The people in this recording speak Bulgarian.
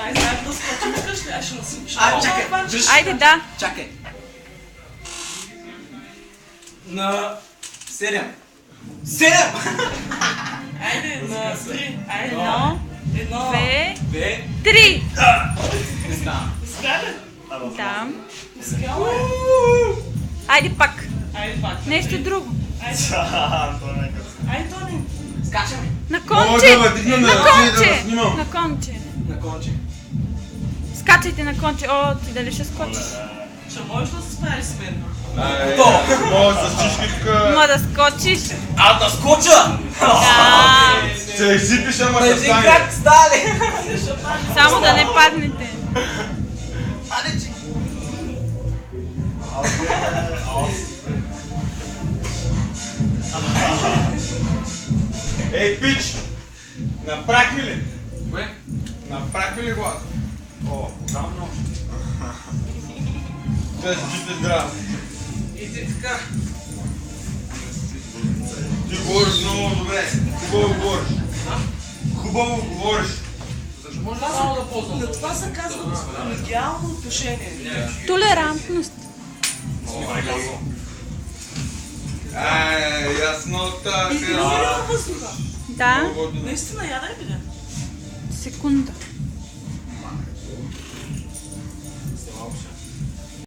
Ай, сега да скочим къщи, аз ще насипим. Чакай, Айде, да. чакай. На 7. 7! Айде, на 3. Айде, Едно, едно. две, 2. три. Не стана. Успя ли? Да. Успяла е. Айде пак. Айде пак. Нещо друго. Айде, айде, Тони. Скачаме. На Мога конче. да вдигна На на ръце и да конче. снимам. На конче. На конче. Скачайте на конче. О, ти дали ще скочиш? Ще можеш да се справиш с мен? Мога с всички тук. Ма да скочиш. А да скоча! Да. Ще изсипиш, ама На ще един стане. крак стане! Само да не паднете. Аде, че... Ей, пич! Направихме ли? Кое? Направихме ли глас? О, давно. Те си чисти здрав. И ти така. Ти говориш много добре. Хубаво говориш. Хубаво говориш. Може само да ползвам. На това се казва идеално отношение. Толерантност. Яснота. Игнорира въздуха. Да. Наистина, ядай, бе. Секунда.